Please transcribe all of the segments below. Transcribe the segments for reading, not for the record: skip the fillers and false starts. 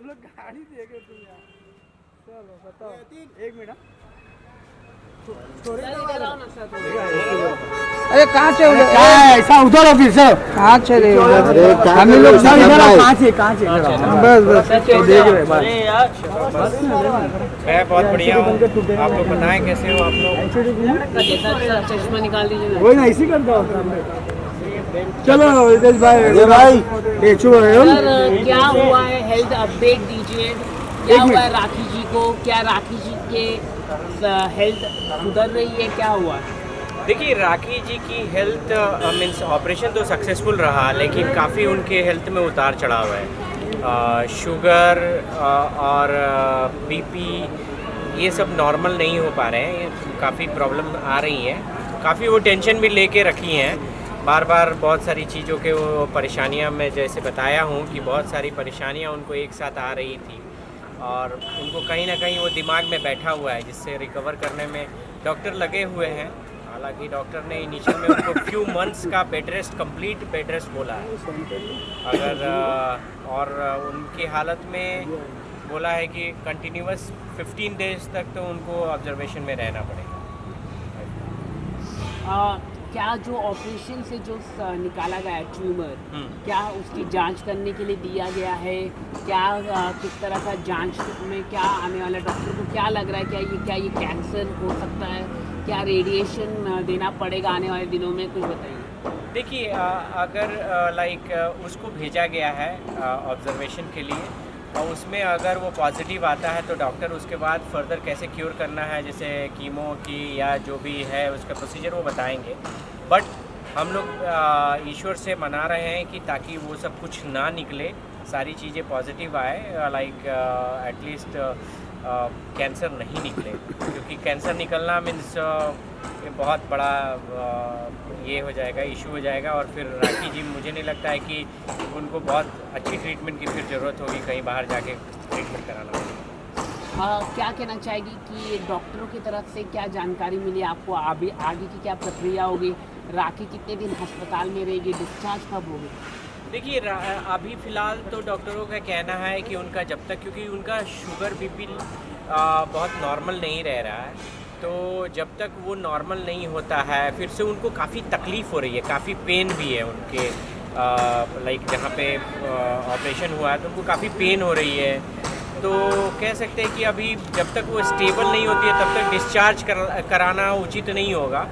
हम लोग गाड़ी देखे तुम यार। चलो बताओ, एक मिनट। अरे कहाँ से क्या है ऐसा उधर हो फिर से कहाँ से रे हम लोग सब इधर कहाँ से बस बस देख रहे बस मैं बहुत बढ़िया हूँ। आप लोग बताएं कैसे हो आप लोग। चश्मा निकाल दीजिए। वही ना इसी करता हूँ। चलो रितेश भाई सर क्या हुआ है, हेल्थ अपडेट दीजिए। क्या हुआ है राखी जी को? क्या राखी जी के हेल्थ सुधर रही है? क्या हुआ है? देखिए राखी जी की हेल्थ मीन्स ऑपरेशन तो सक्सेसफुल रहा, लेकिन काफ़ी उनके हेल्थ में उतार चढ़ाव है। शुगर और बीपी ये सब नॉर्मल नहीं हो पा रहे हैं, काफ़ी प्रॉब्लम आ रही हैं। काफ़ी वो टेंशन भी लेके रखी हैं, बार बार बहुत सारी चीज़ों के वो परेशानियां, मैं जैसे बताया हूँ कि बहुत सारी परेशानियां उनको एक साथ आ रही थी और उनको कहीं ना कहीं वो दिमाग में बैठा हुआ है, जिससे रिकवर करने में डॉक्टर लगे हुए हैं। हालांकि डॉक्टर ने इनिशियल में उनको फ्यू मंथ्स का bed rest, complete bed rest बोला है। अगर और उनकी हालत में बोला है कि कंटिन्यूअस 15 डेज तक तो उनको ऑब्जर्वेशन में रहना पड़ेगा। क्या जो ऑपरेशन से जो निकाला गया है ट्यूमर, क्या उसकी जांच करने के लिए दिया गया है? क्या किस तरह का जांच में क्या आने वाला डॉक्टर को क्या लग रहा है? क्या ये कैंसर हो सकता है? क्या रेडिएशन देना पड़ेगा आने वाले दिनों में? कुछ बताइए। देखिए अगर उसको भेजा गया है ऑब्जर्वेशन के लिए और उसमें अगर वो पॉजिटिव आता है तो डॉक्टर उसके बाद फर्दर कैसे क्योर करना है, जैसे कीमो की या जो भी है उसका प्रोसीजर वो बताएंगे। बट हम लोग ईश्वर से मना रहे हैं कि ताकि वो सब कुछ ना निकले, सारी चीज़ें पॉजिटिव आए, एटलीस्ट कैंसर नहीं निकले, क्योंकि कैंसर निकलना मीन्स ये बहुत बड़ा ये हो जाएगा, इशू हो जाएगा। और फिर राखी जी मुझे नहीं लगता है कि उनको बहुत अच्छी ट्रीटमेंट की फिर ज़रूरत होगी, कहीं बाहर जाके ट्रीटमेंट कराना होगा। क्या कहना चाहेगी कि डॉक्टरों की तरफ से क्या जानकारी मिली आपको? आगे की क्या प्रक्रिया होगी? राखी कितने दिन अस्पताल में रहेगी? डिस्चार्ज कब होगी? देखिए अभी फ़िलहाल तो डॉक्टरों का कहना है कि उनका जब तक, क्योंकि उनका शुगर बीपी बहुत नॉर्मल नहीं रह रहा है, तो जब तक वो नॉर्मल नहीं होता है फिर से उनको काफ़ी तकलीफ़ हो रही है, काफ़ी पेन भी है उनके जहाँ पे ऑपरेशन हुआ है तो उनको काफ़ी पेन हो रही है। तो कह सकते हैं कि अभी जब तक वो स्टेबल नहीं होती है तब तक डिस्चार्ज कराना उचित नहीं होगा,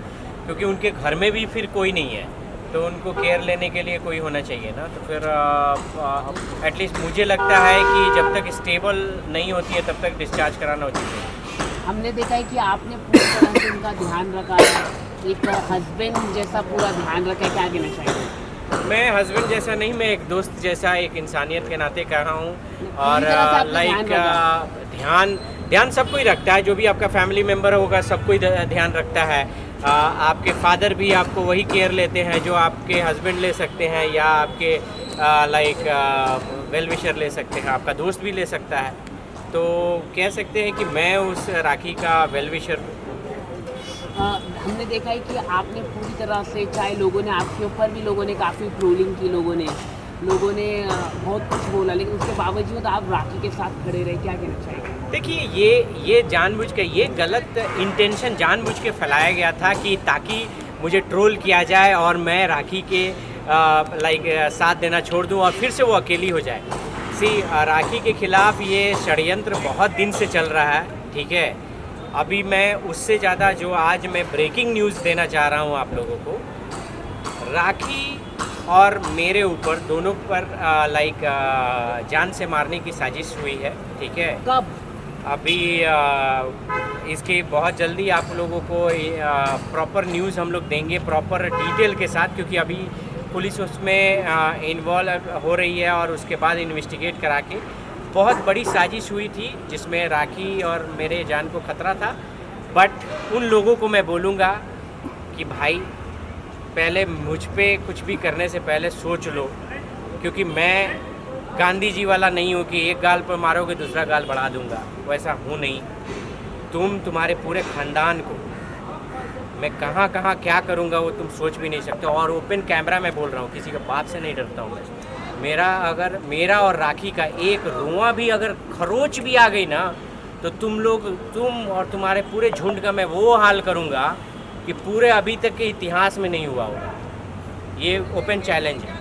क्योंकि उनके घर में भी फिर कोई नहीं है, तो उनको केयर लेने के लिए कोई होना चाहिए ना। तो फिर एटलीस्ट मुझे लगता है कि जब तक स्टेबल नहीं होती है तब तक डिस्चार्ज कराना उचित है। हमने देखा है कि आपने पूरी तरह से उनका ध्यान रखा है, एक हस्बैंड जैसा पूरा ध्यान रखा है। क्या कहना चाहिए? मैं हस्बैंड जैसा नहीं, मैं एक दोस्त जैसा, एक इंसानियत के नाते कह रहा हूँ। और ध्यान सबको ही रखता है, जो भी आपका फैमिली मेम्बर होगा सबको ही ध्यान रखता है। आपके फादर भी आपको वही केयर लेते हैं जो आपके हस्बैंड ले सकते हैं, या आपके वेल विशर ले सकते हैं, आपका दोस्त भी ले सकता है। तो कह सकते हैं कि मैं उस राखी का वेल विशर हूँ। हमने देखा है कि आपने पूरी तरह से, चाहे लोगों ने आपके ऊपर भी लोगों ने काफ़ी ट्रोलिंग की, लोगों ने बहुत कुछ बोला, लेकिन उसके बावजूद आप राखी के साथ खड़े रहे। क्या कहना चाहिए? देखिए ये जानबूझ के, ये गलत इंटेंशन जानबूझ के फैलाया गया था कि ताकि मुझे ट्रोल किया जाए और मैं राखी के साथ देना छोड़ दूं और फिर से वो अकेली हो जाए। राखी के खिलाफ ये षड्यंत्र बहुत दिन से चल रहा है, ठीक है। अभी मैं उससे ज़्यादा जो आज मैं ब्रेकिंग न्यूज़ देना चाह रहा हूँ आप लोगों को, राखी और मेरे ऊपर दोनों पर जान से मारने की साजिश हुई है, ठीक है। कब? अभी इसकी बहुत जल्दी आप लोगों को प्रॉपर न्यूज़ हम लोग देंगे, प्रॉपर डिटेल के साथ, क्योंकि अभी पुलिस उसमें इन्वॉल्व हो रही है और उसके बाद इन्वेस्टिगेट करा के, बहुत बड़ी साजिश हुई थी जिसमें राखी और मेरे जान को खतरा था। बट उन लोगों को मैं बोलूँगा कि भाई पहले मुझ पे कुछ भी करने से पहले सोच लो, क्योंकि मैं गांधी जी वाला नहीं हूँ कि एक गाल पर मारोगे दूसरा गाल बढ़ा दूंगा, वैसा हूँ नहीं। तुम्हारे पूरे ख़ानदान को मैं कहाँ कहाँ क्या करूँगा वो तुम सोच भी नहीं सकते, और ओपन कैमरा में बोल रहा हूँ, किसी के बाप से नहीं डरता हूँ मैं। मेरा और राखी का एक रुआ भी अगर खरोच भी आ गई ना, तो तुम और तुम्हारे पूरे झुंड का मैं वो हाल करूँगा कि पूरे अभी तक के इतिहास में नहीं हुआ होगा। ये ओपन चैलेंज है।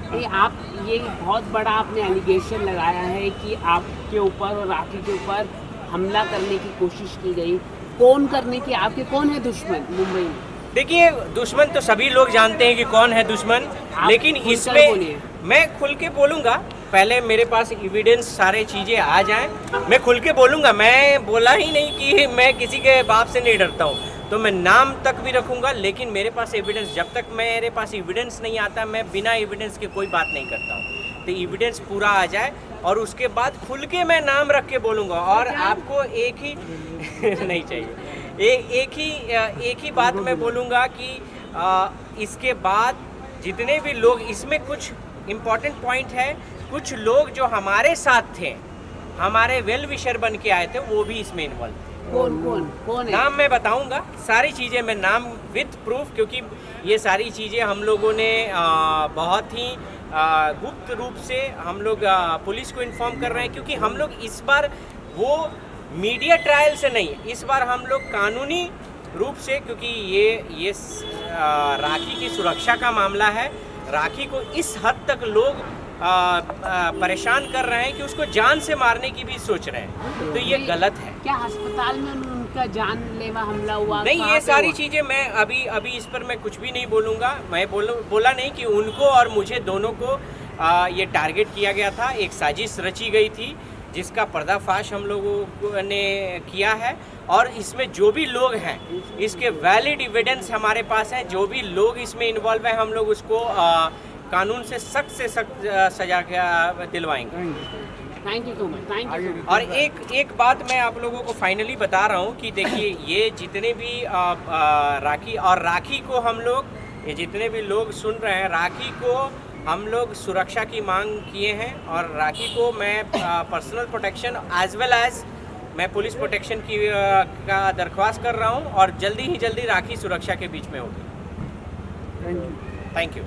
ये बहुत बड़ा आपने एलिगेशन लगाया है कि आपके ऊपर और राखी के ऊपर हमला करने की कोशिश की गई। कौन करने की, आपके कौन है दुश्मन मुंबई में? देखिए, दुश्मन तो सभी लोग जानते हैं कि कौन है दुश्मन, लेकिन इसमें मैं खुल के बोलूँगा। पहले मेरे पास एविडेंस सारे चीज़ें आ जाएं, मैं खुल के बोलूँगा। मैं बोला ही नहीं कि मैं किसी के बाप से नहीं डरता हूँ, तो मैं नाम तक भी रखूँगा, लेकिन मेरे पास एविडेंस, जब तक मेरे पास एविडेंस नहीं आता मैं बिना एविडेंस के कोई बात नहीं करता हूँ। तो एविडेंस पूरा आ जाए और उसके बाद खुल के मैं नाम रख के बोलूँगा। और आपको एक ही नहीं चाहिए, एक ही बात मैं बोलूँगा कि इसके बाद जितने भी लोग, इसमें कुछ इम्पॉर्टेंट पॉइंट है, कुछ लोग जो हमारे साथ थे, हमारे वेल विशर बन के आए थे, वो भी इसमें इन्वॉल्व थे। कौन है? नाम मैं बताऊंगा, सारी चीज़ें मैं नाम विथ प्रूफ, क्योंकि ये सारी चीज़ें हम लोगों ने बहुत ही गुप्त रूप से हम लोग पुलिस को इन्फॉर्म कर रहे हैं, क्योंकि हम लोग इस बार वो मीडिया ट्रायल से नहीं, इस बार हम लोग कानूनी रूप से, क्योंकि ये राखी की सुरक्षा का मामला है। राखी को इस हद तक लोग परेशान कर रहे हैं कि उसको जान से मारने की भी सोच रहे हैं, तो ये गलत है। क्या अस्पताल में उनका जानलेवा हमला हुआ? नहीं, ये सारी चीज़ें मैं अभी इस पर मैं कुछ भी नहीं बोलूँगा। मैं बोला नहीं कि उनको और मुझे दोनों को ये टारगेट किया गया था, एक साजिश रची गई थी जिसका पर्दाफाश हम लोगों ने किया है। और इसमें जो भी लोग हैं, इसके वैलिड एविडेंस हमारे पास है। जो भी लोग इसमें इन्वॉल्व हैं, हम लोग उसको कानून से सख्त सजा दिलवाएंगे। Thank you so much, thank you. और एक बात मैं आप लोगों को फाइनली बता रहा हूँ कि देखिए, ये जितने भी राखी को हम लोग, ये जितने भी लोग सुन रहे हैं, राखी को हम लोग सुरक्षा की मांग किए हैं, और राखी को मैं personal protection as well as मैं पुलिस प्रोटेक्शन की का दरख्वास्त कर रहा हूँ, और जल्दी ही जल्दी राखी सुरक्षा के बीच में होगी। Thank you.